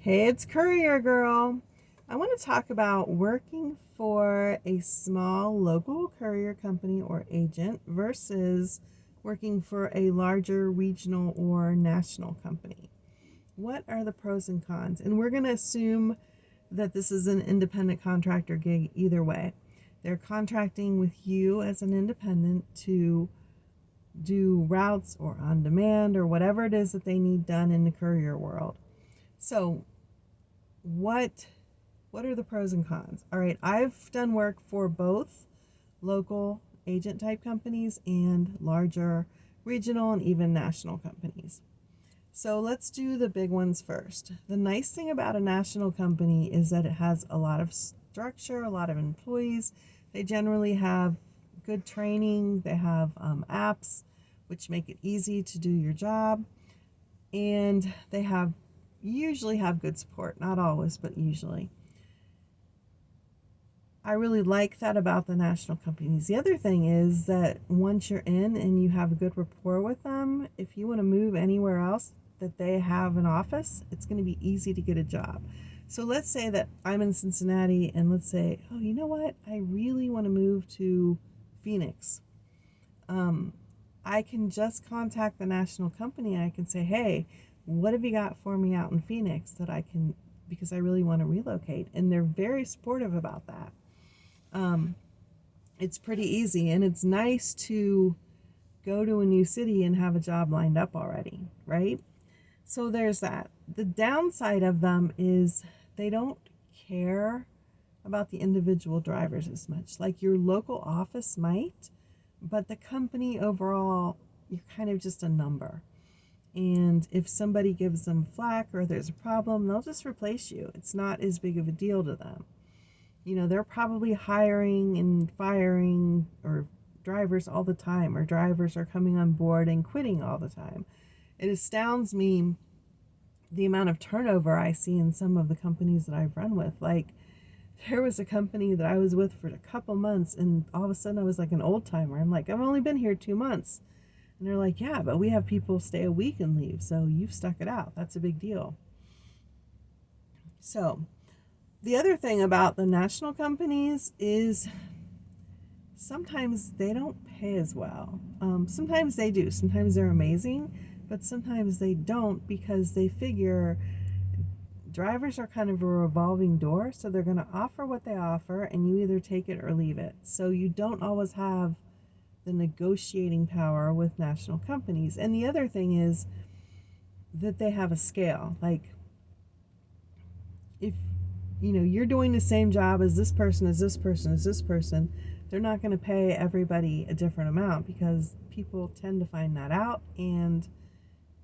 Hey, it's Courier Girl. I want to talk about working for a small local courier company or agent versus working for a larger regional or national company. What are the pros and cons? And we're going to assume that this is an independent contractor gig either way. They're contracting with you as an independent to do routes or on demand or whatever it is that they need done in the courier world. So, what what are the pros and cons? All right, I've done work for both local agent type companies and larger regional and even national companies. So let's do the big ones first. The nice thing about a national company is that it has a lot of structure, a lot of employees. They generally have good training, they have apps which make it easy to do your job, and they usually have good support. Not always, but usually. I really like that about the national companies. The other thing is that once you're in and you have a good rapport with them, if you want to move anywhere else that they have an office, it's going to be easy to get a job. So let's say that I'm in Cincinnati and let's say, oh, you know what? I really want to move to Phoenix. Um, I can just contact the national company and I can say, hey, what have you got for me out in Phoenix that I can, because I really want to relocate. And they're very supportive about that. Um, it's pretty easy and it's nice to go to a new city and have a job lined up already, right? So there's that. The downside of them is they don't care about the individual drivers as much. Like your local office might, but the company overall, you're kind of just a number. And if somebody gives them flack or there's a problem, they'll just replace you. It's not as big of a deal to them. They're probably hiring and firing or drivers all the time, or drivers are coming on board and quitting all the time. It astounds me the amount of turnover I see in some of the companies that I've run with. Like, there was a company that I was with for a couple months, and all of a sudden I was like an old timer. I'm like, I've only been here 2 months. And they're like, yeah, but we have people stay a week and leave, so you've stuck it out. That's a big deal. So, the other thing about the national companies is sometimes they don't pay as well. Sometimes they do. Sometimes they're amazing, but sometimes they don't because they figure drivers are kind of a revolving door. So they're going to offer what they offer, and you either take it or leave it. So you don't always have the negotiating power with national companies. And the other thing is that they have a scale. Like, if you're doing the same job as this person, as this person, as this person, they're not going to pay everybody a different amount because people tend to find that out and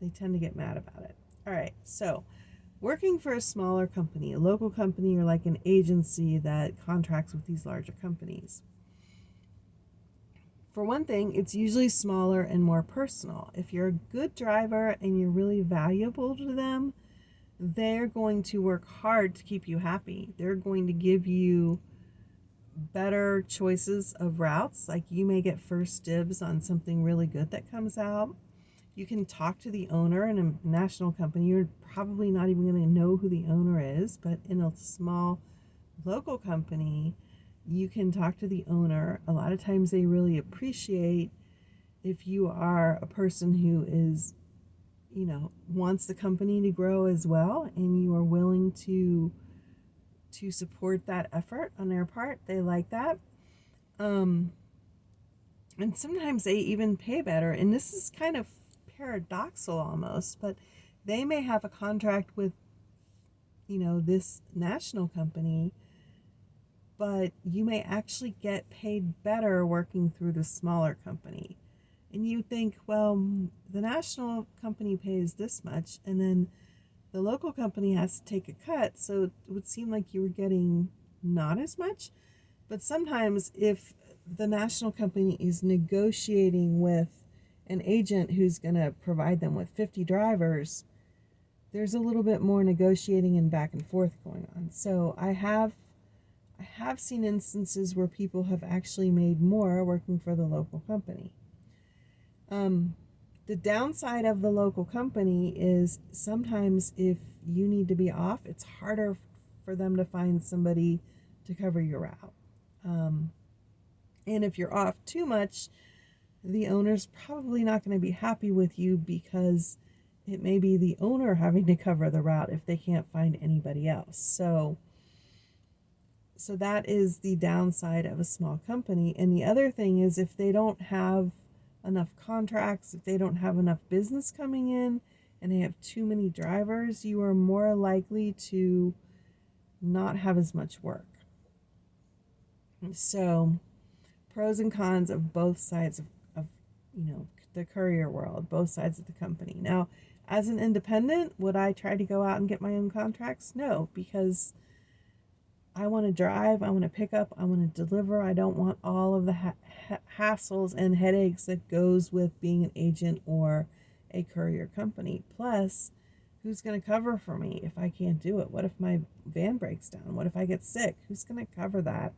they tend to get mad about it. All right, so working for a smaller company, a local company, or like an agency that contracts with these larger companies. For one thing, it's usually smaller and more personal. If you're a good driver and you're really valuable to them, they're going to work hard to keep you happy. They're going to give you better choices of routes. Like, you may get first dibs on something really good that comes out. You can talk to the owner. In a national company, you're probably not even going to know who the owner is, but in a small local company, you can talk to the owner. A lot of times they really appreciate if you are a person who is, wants the company to grow as well, and you are willing to support that effort on their part. They like that. And sometimes they even pay better. And this is kind of paradoxical almost, but they may have a contract with, this national company, but you may actually get paid better working through the smaller company. And you think, well, the national company pays this much, and then the local company has to take a cut, so it would seem like you were getting not as much. But sometimes if the national company is negotiating with an agent who's going to provide them with 50 drivers, there's a little bit more negotiating and back and forth going on. So I have seen instances where people have actually made more working for the local company. The downside of the local company is sometimes if you need to be off, it's harder for them to find somebody to cover your route. And if you're off too much, the owner's probably not going to be happy with you because it may be the owner having to cover the route if they can't find anybody else. So that is the downside of a small company. And the other thing is if they don't have enough contracts, if they don't have enough business coming in and they have too many drivers, you are more likely to not have as much work. So pros and cons of both sides of the courier world, both sides of the company. Now, as an independent, would I try to go out and get my own contracts? No, because I want to drive, I want to pick up, I want to deliver. I don't want all of the hassles and headaches that goes with being an agent or a courier company. Plus, who's going to cover for me if I can't do it? What if my van breaks down? What if I get sick? Who's going to cover that?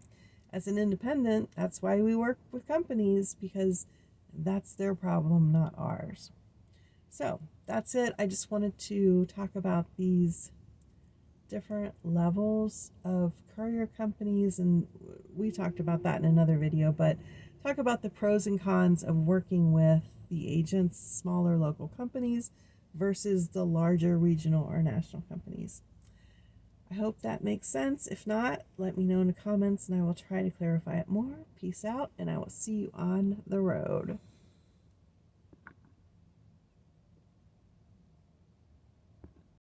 As an independent, that's why we work with companies, because that's their problem, not ours. So that's it. I just wanted to talk about these different levels of courier companies, and we talked about that in another video, but talk about the pros and cons of working with the agents, smaller local companies versus the larger regional or national companies. I hope that makes sense. If not, let me know in the comments and I will try to clarify it more. Peace out, and I will see you on the road.